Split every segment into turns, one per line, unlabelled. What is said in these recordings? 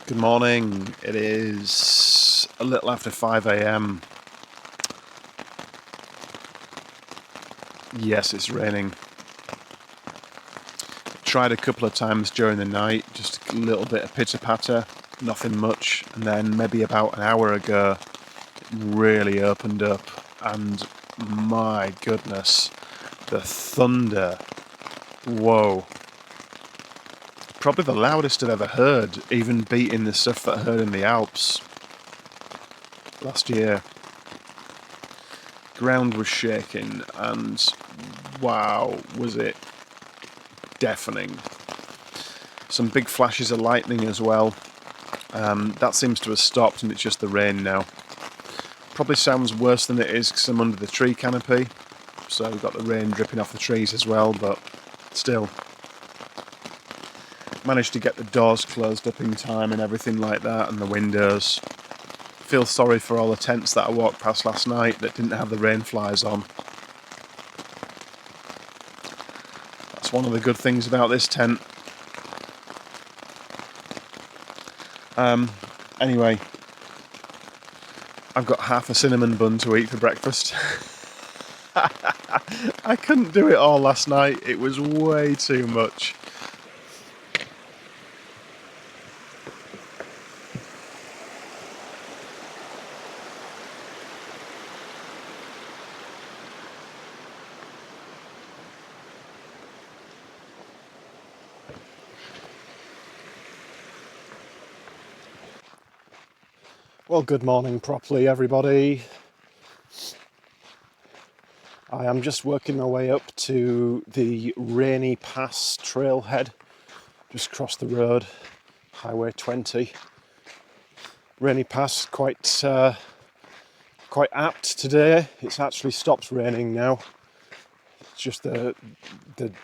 Good morning. It is a little after 5 a.m. Yes, it's raining. Tried a couple of times during the night, just a little bit of pitter-patter, nothing much, and then maybe about an hour ago it really opened up, and my goodness, the thunder. Whoa. Probably the loudest I've ever heard, even beating the stuff that I heard in the Alps last year. Ground was shaking, and wow, was it deafening. Some big flashes of lightning as well. That seems to have stopped, and it's just the rain now. Probably sounds worse than it is because I'm under the tree canopy, so we've got the rain dripping off the trees as well, but still. Managed to get the doors closed up in time and everything like that, and the windows. Feel sorry for all the tents that I walked past last night that didn't have the rain flies on. That's one of the good things about this tent. Anyway, I've got half a cinnamon bun to eat for breakfast. I couldn't do it all last night. It was way too much. Well, good morning properly, everybody. I am just working my way up to the Rainy Pass trailhead, just across the road, Highway 20. Rainy Pass, quite apt today. It's actually stopped raining now. It's just the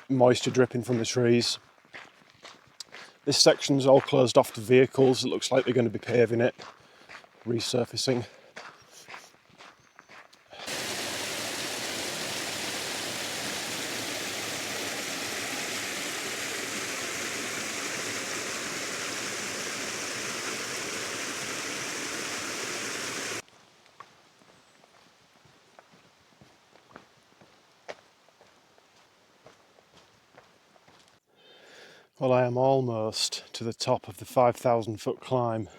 moisture dripping from the trees. This section's all closed off to vehicles. It looks like they're going to be paving it, resurfacing. Well, I am almost to the top of the 5,000 foot climb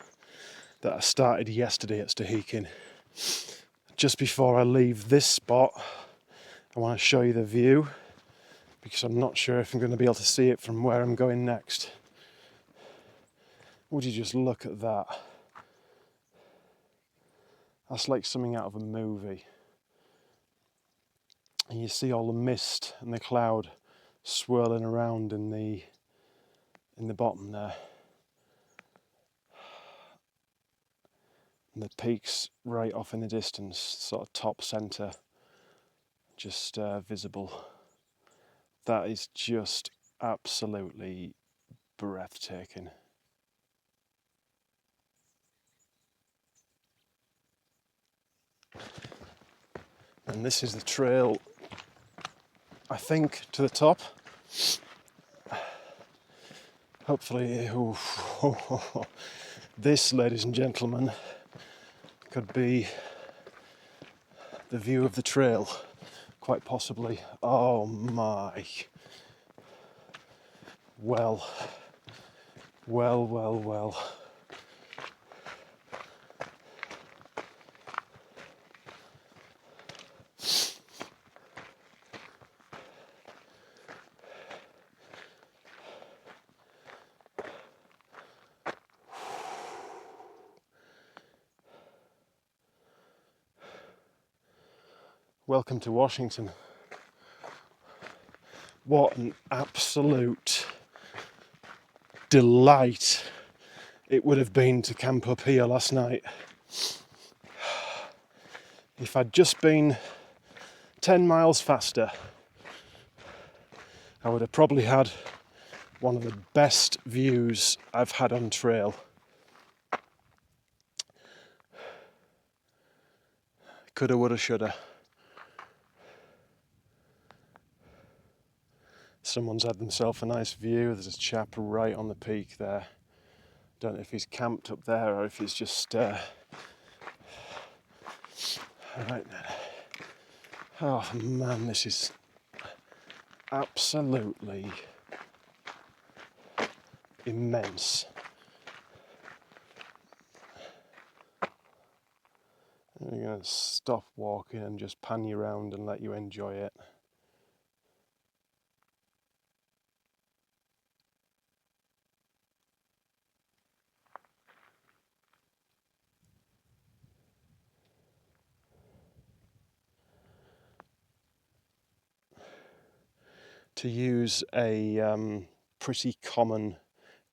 that I started yesterday at Stehekin. Just before I leave this spot, I want to show you the view because I'm not sure if I'm going to be able to see it from where I'm going next. Would you just look at that? That's like something out of a movie. And you see all the mist and the cloud swirling around in the bottom there. And the peaks right off in the distance, sort of top centre, just visible. That is just absolutely breathtaking. And this is the trail, I think, to the top. Hopefully, this, ladies and gentlemen, could be the view of the trail, quite possibly. Oh my. Well. Welcome to Washington. What an absolute delight it would have been to camp up here last night. If I'd just been 10 miles faster, I would have probably had one of the best views I've had on trail. Coulda, woulda, shoulda. Someone's had themselves a nice view. There's a chap right on the peak there. Don't know if he's camped up there or if he's just... Right then. Oh man, this is absolutely immense. I'm going to stop walking and just pan you around and let you enjoy it. To use a pretty common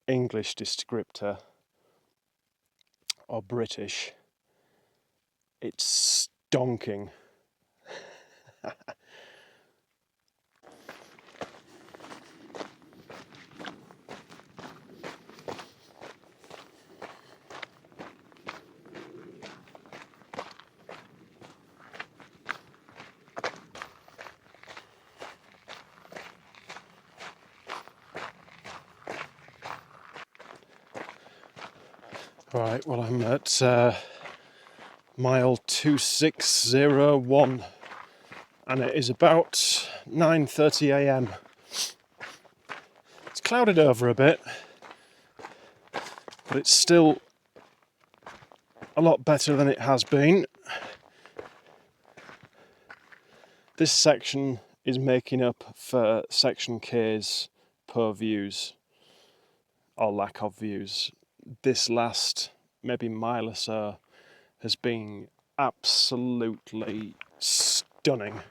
English descriptor, or British, it's stonking. Right, well I'm at mile 2601 and it is about 9:30 a.m. It's clouded over a bit, but it's still a lot better than it has been. This section is making up for section K's poor views, or lack of views. This last maybe mile or so has been absolutely stunning.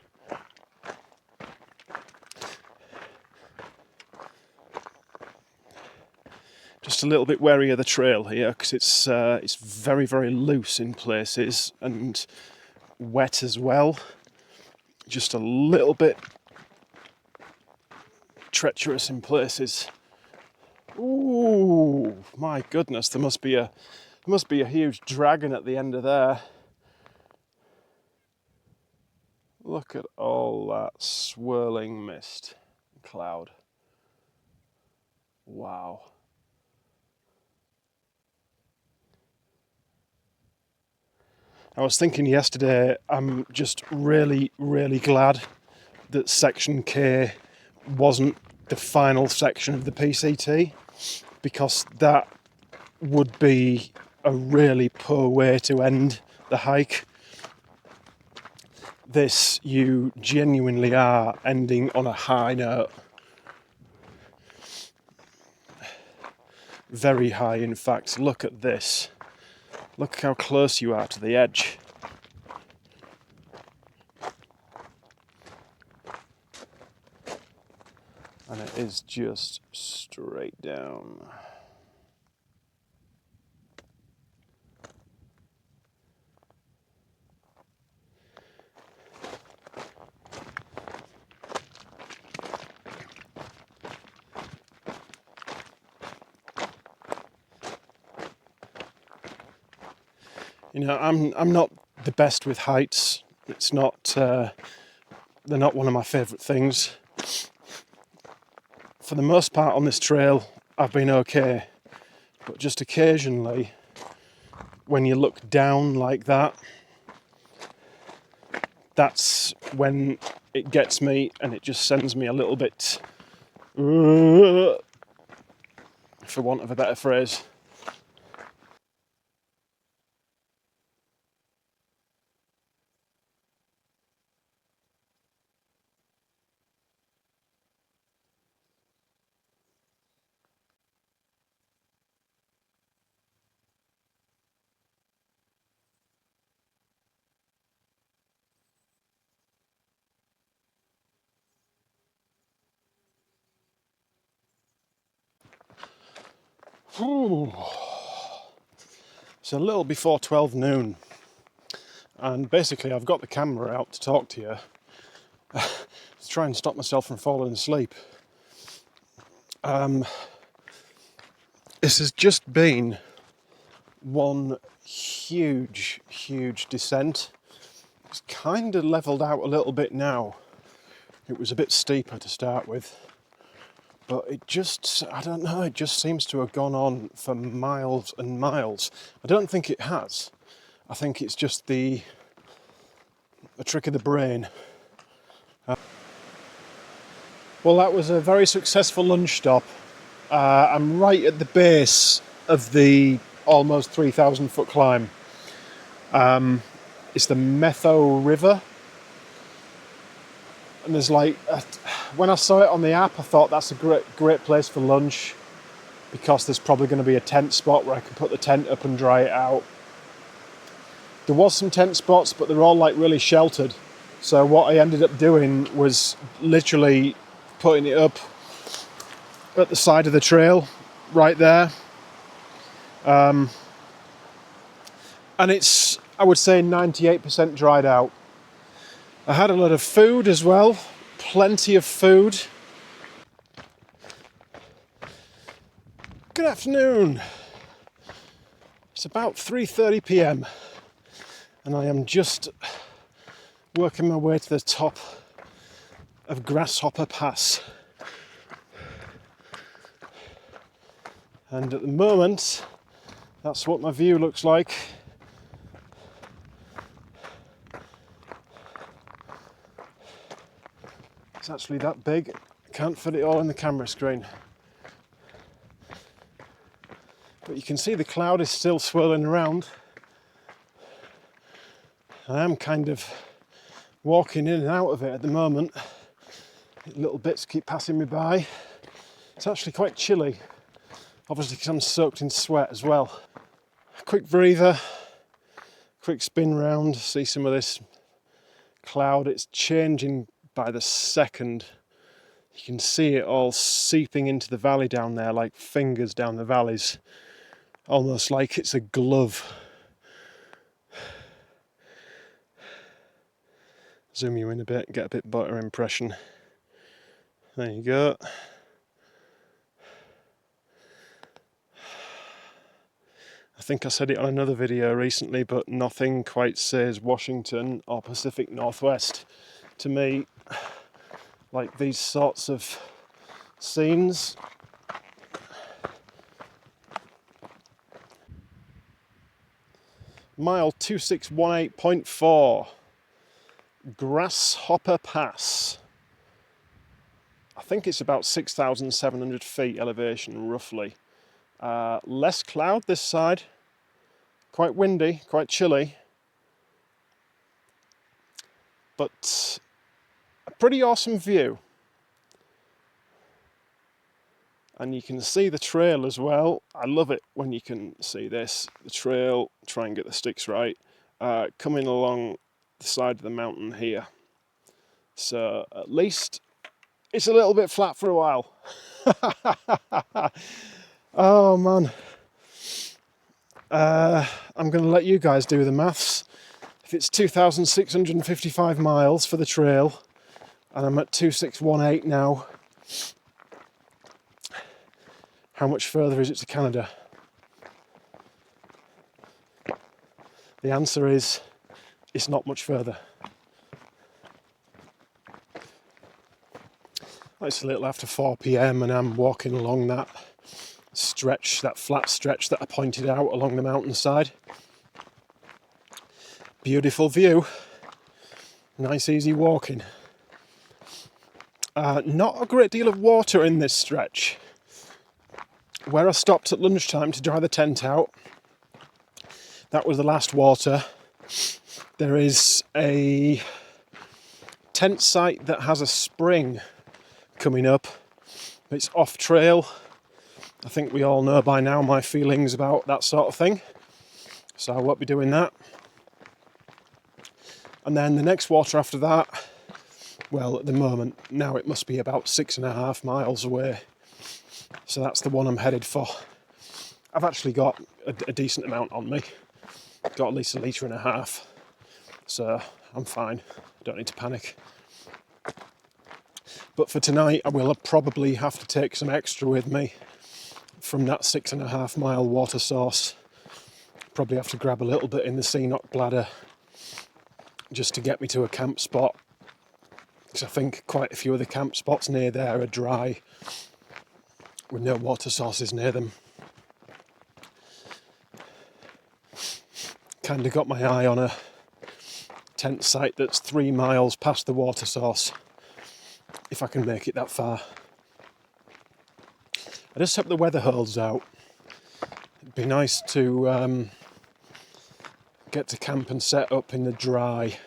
Just a little bit wary of the trail here because it's very, very loose in places and wet as well. Just a little bit treacherous in places. Ooh, my goodness! There must be a huge dragon at the end of there. Look at all that swirling mist, cloud. Wow. I was thinking yesterday, I'm just really, really glad that section K wasn't the final section of the PCT, because that would be a really poor way to end the hike. This, you genuinely are ending on a high note. Very high, in fact. Look at this. Look how close you are to the edge. And it is just straight down. You know, I'm not the best with heights. It's not, they're not one of my favourite things. For the most part on this trail, I've been okay. But just occasionally, when you look down like that, that's when it gets me and it just sends me a little bit, for want of a better phrase. It's a little before 12 noon, and basically I've got the camera out to talk to you to try and stop myself from falling asleep. This has just been one huge descent. It's kind of levelled out a little bit now. It was a bit steeper to start with,
but it just, I don't know, it just seems to have gone on for miles and miles. I don't think it has. I think it's just a trick of the brain. Well, that was a very successful lunch stop. I'm right at the base of the almost 3,000 foot climb. It's the Metho River. And there's when I saw it on the app, I thought that's a great place for lunch, because there's probably going to be a tent spot where I can put the tent up and dry it out. There was some tent spots, but they're all really sheltered. So what I ended up doing was literally putting it up at the side of the trail, right there. And it's, I would say, 98% dried out. I had a lot of food as well, plenty of food. Good afternoon. It's about 3:30 p.m. and I am just working my way to the top of Grasshopper Pass. And at the moment, that's what my view looks like. It's actually that big, I can't fit it all in the camera screen. But you can see the cloud is still swirling around. I am kind of walking in and out of it at the moment. Little bits keep passing me by. It's actually quite chilly, obviously because I'm soaked in sweat as well. Quick breather, quick spin round, see some of this cloud. It's changing by the second. You can see it all seeping into the valley down there like fingers down the valleys, almost like it's a glove. Zoom you in a bit, get a bit better impression. There you go. I think I said it on another video recently, but nothing quite says Washington or Pacific Northwest to me like these sorts of scenes. Mile 2618.4, Grasshopper Pass. I think it's about 6,700 feet elevation, roughly. Less cloud this side, quite windy, quite chilly, but a pretty awesome view. And you can see the trail as well. I love it when you can see this. The trail, try and get the sticks right, coming along the side of the mountain here. So at least it's a little bit flat for a while. Oh man. I'm going to let you guys do the maths. If it's 2,655 miles for the trail, and I'm at 2618 now, how much further is it to Canada? The answer is, it's not much further. It's a little after 4 p.m. and I'm walking along that stretch, that flat stretch that I pointed out along the mountainside. Beautiful view. Nice easy walking. Not a great deal of water in this stretch. Where I stopped at lunchtime to dry the tent out, that was the last water. There is a tent site that has a spring coming up. It's off trail. I think we all know by now my feelings about that sort of thing, so I won't be doing that. And then the next water after that, well, at the moment now it must be about 6.5 miles away, so that's the one I'm headed for. I've actually got a decent amount on me, got at least 1.5 litres, so I'm fine, don't need to panic. But for tonight I will probably have to take some extra with me from that 6.5 mile water source. Probably have to grab a little bit in the scenic bladder just to get me to a camp spot, because I think quite a few of the camp spots near there are dry. with no water sources near them. Kind of got my eye on a tent site that's 3 miles past the water source, if I can make it that far. I just hope the weather holds out. It'd be nice to get to camp and set up in the dry.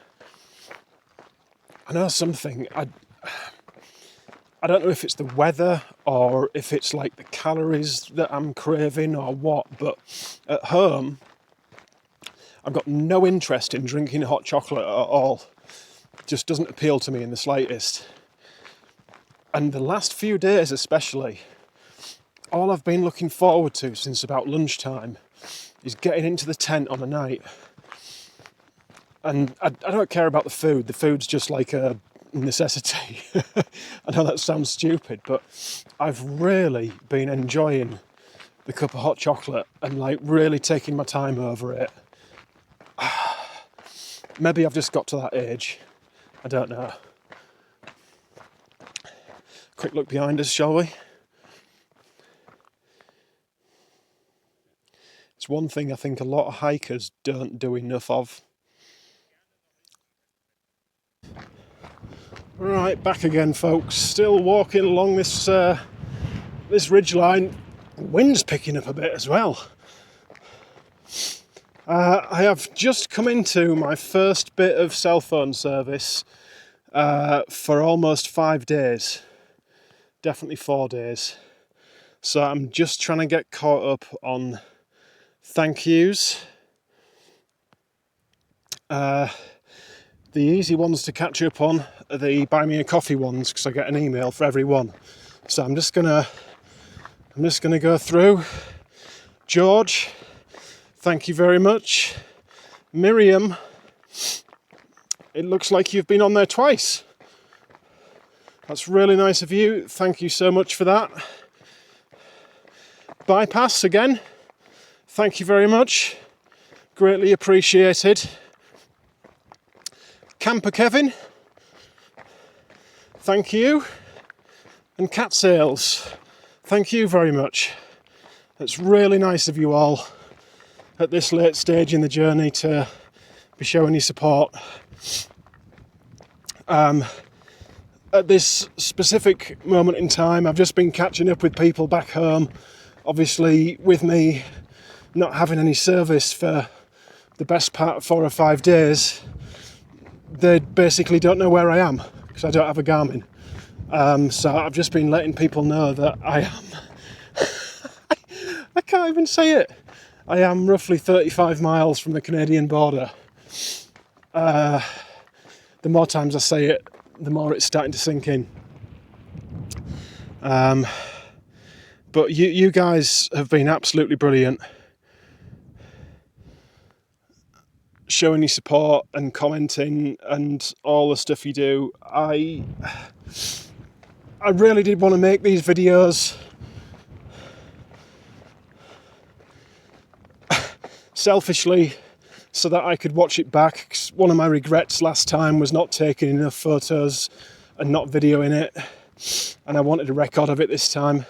I know something, I don't know if it's the weather or if it's like the calories that I'm craving or what, but at home I've got no interest in drinking hot chocolate at all. It just doesn't appeal to me in the slightest. And the last few days especially, all I've been looking forward to since about lunchtime is getting into the tent on a night. And I don't care about the food. The food's just like a necessity. I know that sounds stupid, but I've really been enjoying the cup of hot chocolate and like really taking my time over it. Maybe I've just got to that age. I don't know. Quick look behind us, shall we? It's one thing I think a lot of hikers don't do enough of. Right, back again, folks. Still walking along this ridgeline. Wind's picking up a bit as well. I have just come into my first bit of cell phone service for almost 5 days. Definitely 4 days. So I'm just trying to get caught up on thank yous. The easy ones to catch up on are the buy me a coffee ones, because I get an email for every one. So I'm just gonna go through. George, thank you very much. Miriam, it looks like you've been on there twice. That's really nice of you. Thank you so much for that. Bypass again. Thank you very much. Greatly appreciated. Camper Kevin, thank you. And Cat Sales, thank you very much. It's really nice of you all at this late stage in the journey to be showing your support. At this specific moment in time, I've just been catching up with people back home. Obviously, with me not having any service for the best part of 4 or 5 days, they basically don't know where I am because I don't have a Garmin. So I've just been letting people know that I am, I can't even say it, I am roughly 35 miles from the Canadian border. The more times I say it, the more it's starting to sink in. But you guys have been absolutely brilliant. Showing your support and commenting and all the stuff you do. I really did want to make these videos selfishly so that I could watch it back, 'cause one of my regrets last time was not taking enough photos and not videoing it, and I wanted a record of it this time,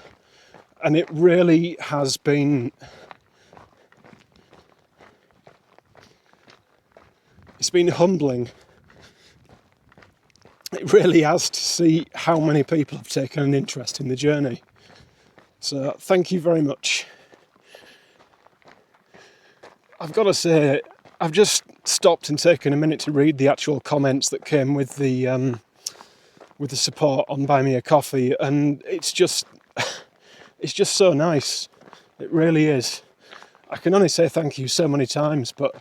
and it really has been, it's been humbling. It really has, to see how many people have taken an interest in the journey. So thank you very much. I've got to say, I've just stopped and taken a minute to read the actual comments that came with the support on Buy Me a Coffee, and it's just so nice. It really is. I can only say thank you so many times, but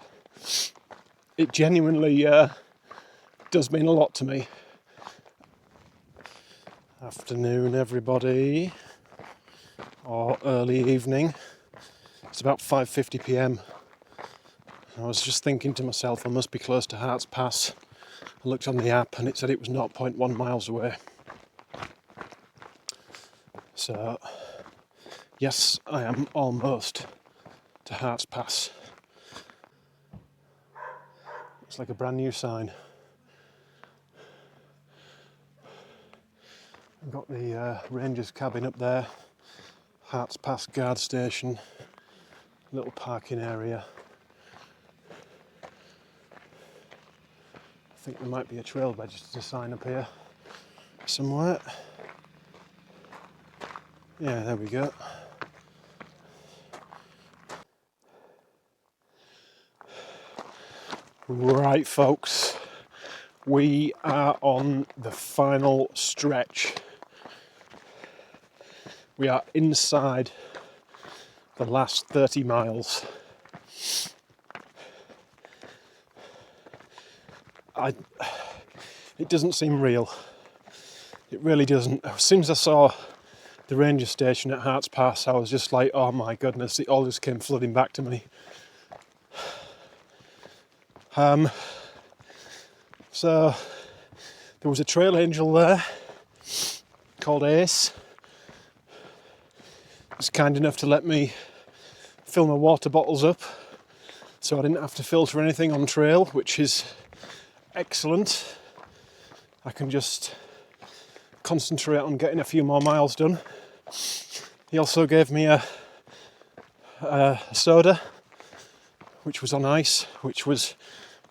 it genuinely does mean a lot to me. Afternoon, everybody, or early evening. It's about 5:50 p.m. I was just thinking to myself, I must be close to Hearts Pass. I looked on the app and it said it was 0.1 miles away. So, yes, I am almost to Hearts Pass. It's like a brand new sign. I've got the ranger's cabin up there. Harts Pass guard station, little parking area. I think there might be a trail register sign up here somewhere. Yeah, there we go. Right, folks, we are on the final stretch. We are inside the last 30 miles. It doesn't seem real. It really doesn't. As soon as I saw the ranger station at Harts Pass, I was just like, oh my goodness, it all just came flooding back to me. So there was a trail angel there called Ace. He was kind enough to let me fill my water bottles up so I didn't have to filter anything on trail, which is excellent. I can just concentrate on getting a few more miles done. He also gave me a soda, which was on ice, which was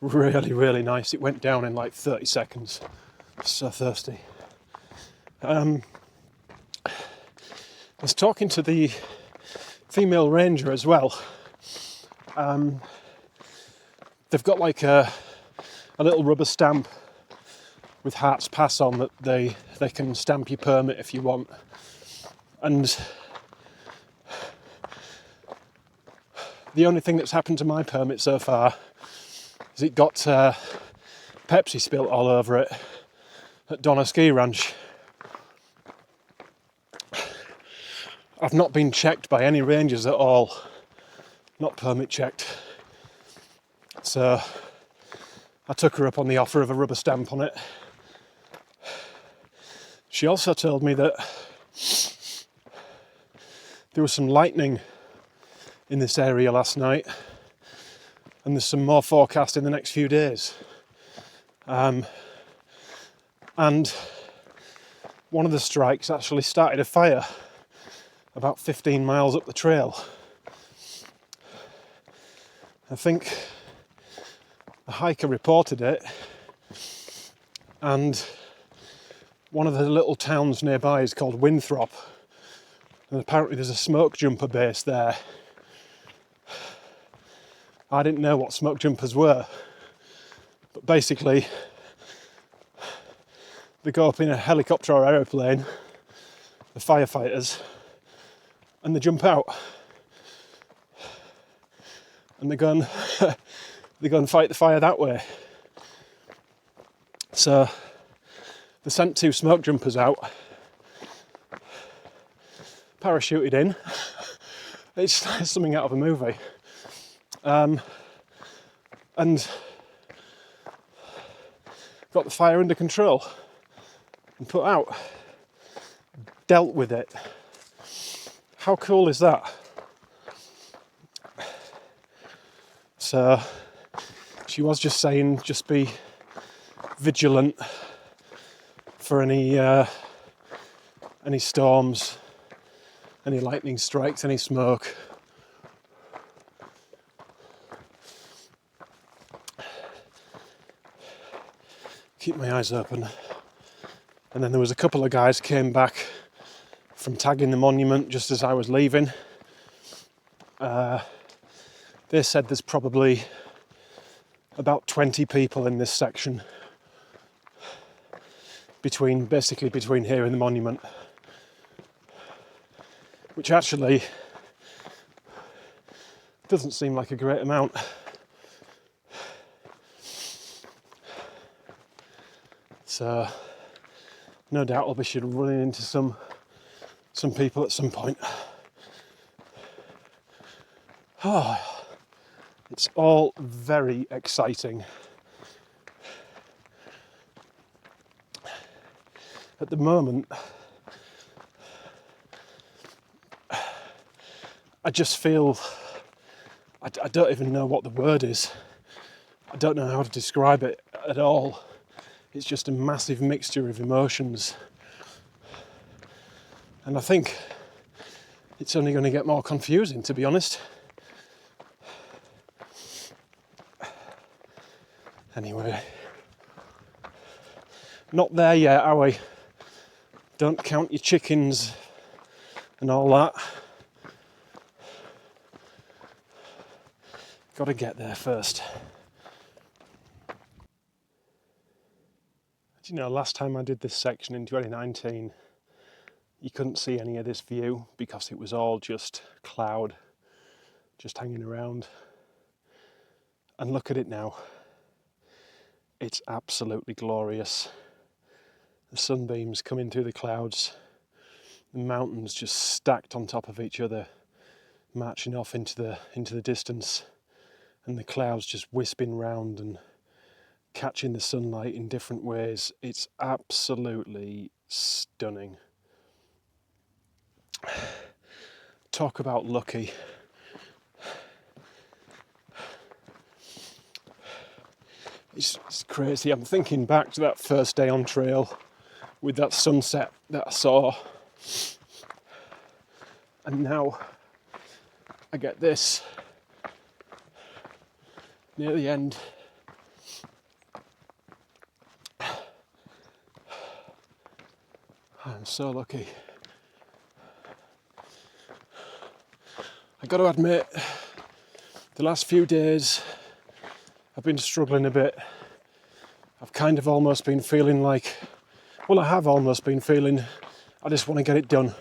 really, really nice. It went down in like 30 seconds. So thirsty. I was talking to the female ranger as well. They've got like a little rubber stamp with Harts Pass on that they can stamp your permit if you want. And the only thing that's happened to my permit so far is it got Pepsi spilt all over it at Donna Ski Ranch. I've not been checked by any rangers at all, not permit checked. So I took her up on the offer of a rubber stamp on it. She also told me that there was some lightning in this area last night, and there's some more forecast in the next few days. And one of the strikes actually started a fire about 15 miles up the trail. I think a hiker reported it, and one of the little towns nearby is called Winthrop, and apparently there's a smoke jumper base there. I didn't know what smoke jumpers were, but basically they go up in a helicopter or aeroplane, the firefighters, and they jump out and they go and fight the fire that way. So they sent 2 smoke jumpers out, parachuted in. It's something out of a movie. And got the fire under control and put out, dealt with it. How cool is that? So she was just saying, just be vigilant for any storms, any lightning strikes, any smoke. Keep my eyes open. And then there was a couple of guys came back from tagging the monument just as I was leaving. They said there's probably about 20 people in this section between here and the monument, which actually doesn't seem like a great amount. So no doubt I'll be running into some people at some point. Oh, it's all very exciting. At the moment, I just feel, I don't even know what the word is. I don't know how to describe it at all. It's just a massive mixture of emotions. And I think it's only going to get more confusing, to be honest. Anyway, not there yet, are we? Don't count your chickens and all that. Got to get there first. Do you know, last time I did this section in 2019, you couldn't see any of this view because it was all just cloud, just hanging around. And look at it now. It's absolutely glorious. The sunbeams coming through the clouds, the mountains just stacked on top of each other, marching off into the distance, and the clouds just wisping round and catching the sunlight in different ways. It's absolutely stunning. Talk about lucky. It's crazy. I'm thinking back to that first day on trail with that sunset that I saw, and now I get this near the end. I'm so lucky. I got to admit, the last few days I've been struggling a bit. I've kind of almost been feeling like, well, I have almost been feeling I just want to get it done.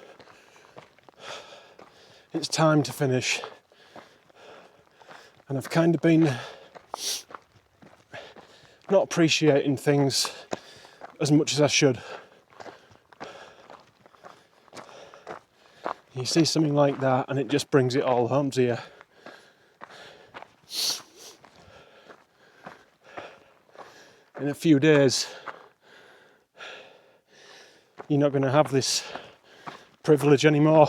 It's time to finish. And I've kind of been not appreciating things as much as I should. You see something like that and it just brings it all home to you. In a few days, you're not going to have this privilege anymore.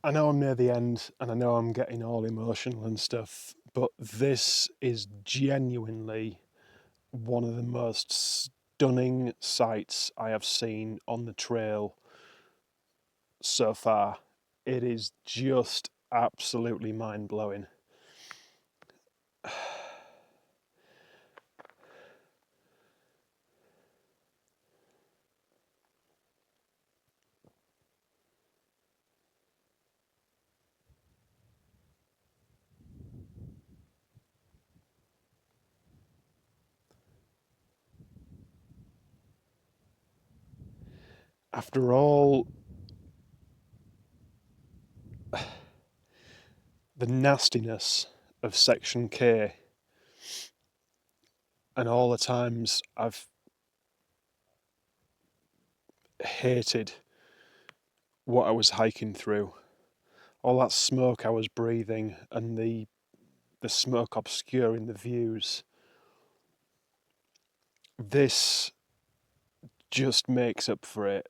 I know I'm near the end and I know I'm getting all emotional and stuff, but this is genuinely one of the most stunning sights I have seen on the trail so far. It is just absolutely mind-blowing. After all the nastiness of Section K and all the times I've hated what I was hiking through, all that smoke I was breathing and the smoke obscuring the views, this just makes up for it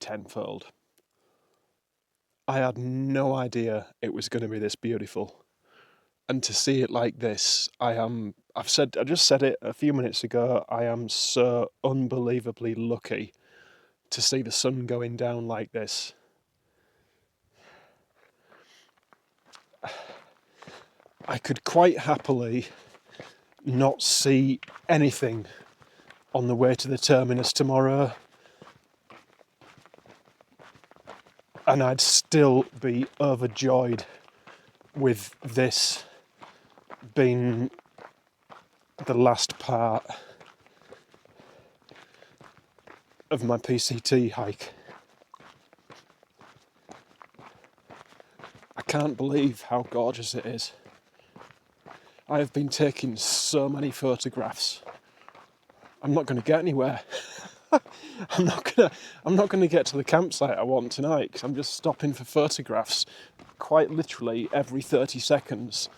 tenfold. I had no idea it was going to be this beautiful. And to see it like this, I just said it a few minutes ago, I am so unbelievably lucky to see the sun going down like this. I could quite happily not see anything on the way to the terminus tomorrow and I'd still be overjoyed with this being the last part of my PCT hike. I can't believe how gorgeous it is. I have been taking so many photographs. I'm not going to get anywhere. I'm not going to get to the campsite I want tonight because I'm just stopping for photographs quite literally every 30 seconds.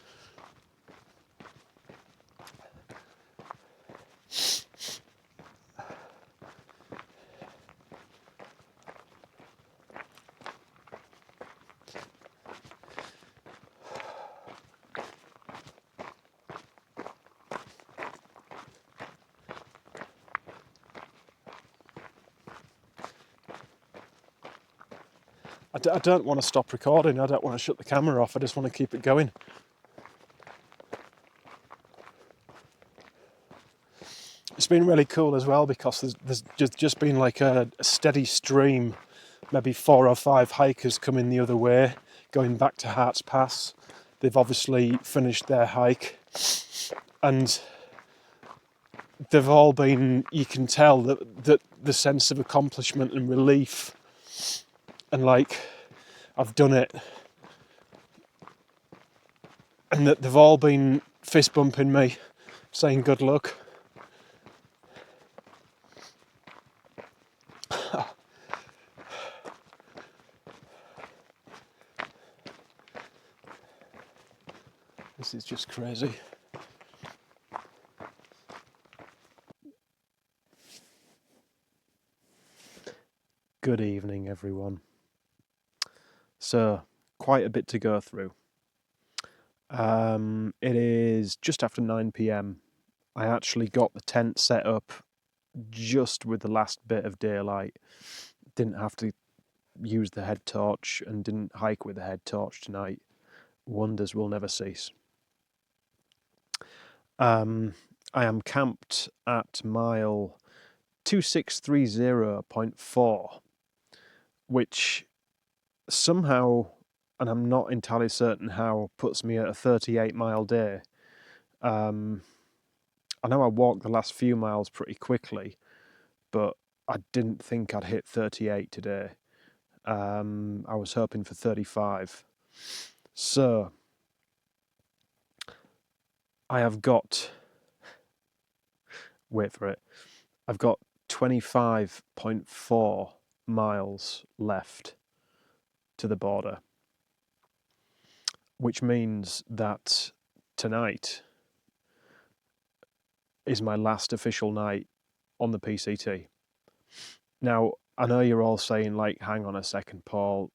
I don't want to stop recording. I don't want to shut the camera off. I just want to keep it going. It's been really cool as well because there's just been like a steady stream, maybe 4 or 5 hikers coming the other way, going back to Hart's Pass. They've obviously finished their hike and they've all been, you can tell that the sense of accomplishment and relief and like, I've done it. And that they've all been fist bumping me, saying good luck. This is just crazy. Good evening, everyone. So, quite a bit to go through. It is just after 9 p.m. I actually got the tent set up just with the last bit of daylight. Didn't have to use the head torch and didn't hike with the head torch tonight. Wonders will never cease. I am camped at mile 2630.4, which somehow, and I'm not entirely certain how, puts me at a 38-mile day. I know I walked the last few miles pretty quickly, but I didn't think I'd hit 38 today. I was hoping for 35. So, I have got, wait for it, I've got 25.4 miles left to the border, which means that tonight is my last official night on the PCT. Now, I know you're all saying, like, hang on a second, Paul,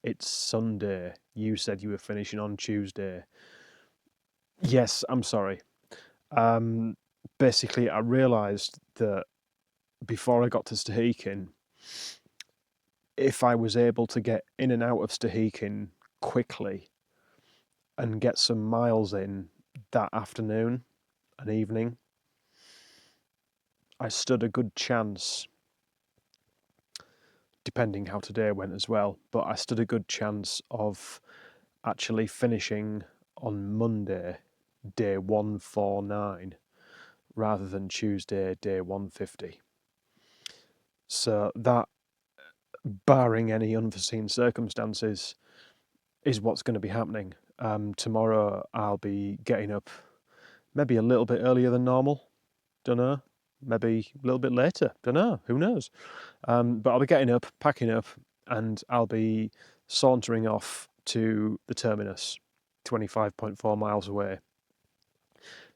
it's Sunday. You said you were finishing on Tuesday. Yes, I'm sorry. Basically, I realised that before I got to Stehekin, if I was able to get in and out of Stehekin quickly and get some miles in that afternoon and evening, I stood a good chance, depending how today went as well, but I stood a good chance of actually finishing on Monday, day 149, rather than Tuesday, day 150. So that, barring any unforeseen circumstances, is what's going to be happening. Tomorrow I'll be getting up maybe a little bit earlier than normal, don't know, maybe a little bit later, don't know, who knows. But I'll be getting up, packing up, and I'll be sauntering off to the terminus, 25.4 miles away.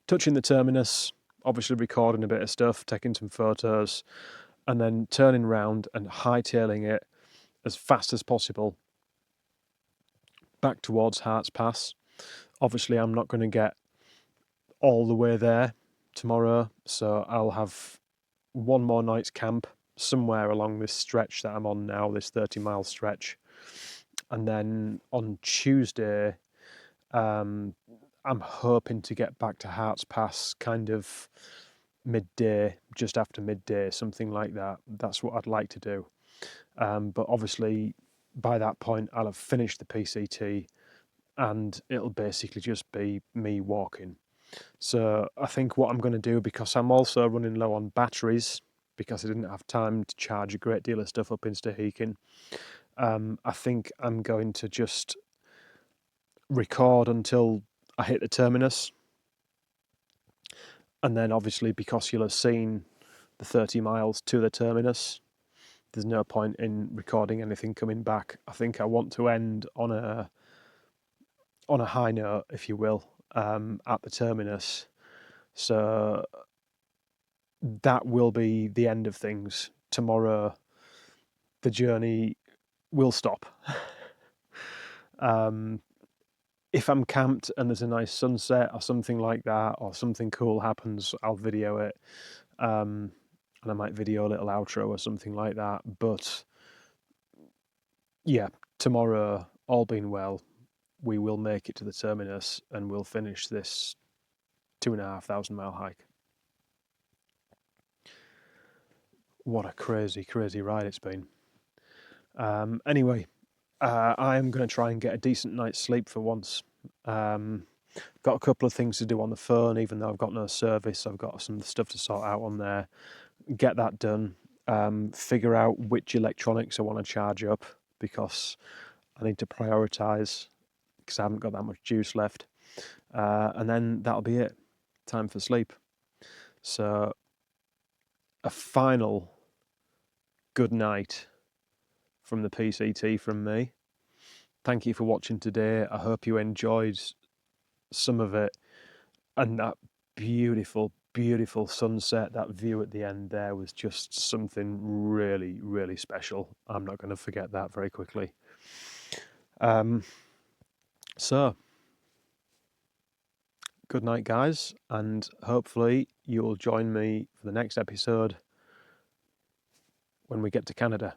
Touching the terminus, obviously recording a bit of stuff, taking some photos, and then turning round and hightailing it as fast as possible back towards Hart's Pass. Obviously, I'm not going to get all the way there tomorrow, so I'll have one more night's camp somewhere along this stretch that I'm on now, this 30-mile stretch. And then on Tuesday, I'm hoping to get back to Hart's Pass kind of midday, just after midday, something like that. That's what I'd like to do. But obviously, by that point I'll have finished the PCT and it'll basically just be me walking. So I think what I'm going to do, because I'm also running low on batteries, because I didn't have time to charge a great deal of stuff up Instahiking, I think I'm going to just record until I hit the terminus. And then obviously, because you'll have seen the 30 miles to the terminus, there's no point in recording anything coming back. I think I want to end on a high note, if you will, at the terminus. So that will be the end of things. Tomorrow, the journey will stop. If I'm camped and there's a nice sunset or something like that, or something cool happens, I'll video it. And I might video a little outro or something like that. But yeah, tomorrow, all being well, we will make it to the terminus and we'll finish this 2,500 mile hike. What a crazy, crazy ride it's been. Anyway, I am going to try and get a decent night's sleep for once. Got a couple of things to do on the phone, even though I've got no service. I've got some stuff to sort out on there. Get that done. Figure out which electronics I want to charge up, because I need to prioritise, because I haven't got that much juice left. And then that'll be it. Time for sleep. So a final good night from the PCT from me. Thank you for watching today. I hope you enjoyed some of it, and that beautiful, beautiful sunset, that view at the end there was just something really, really special. I'm not going to forget that very quickly. So good night, guys, and hopefully you'll join me for the next episode when we get to Canada.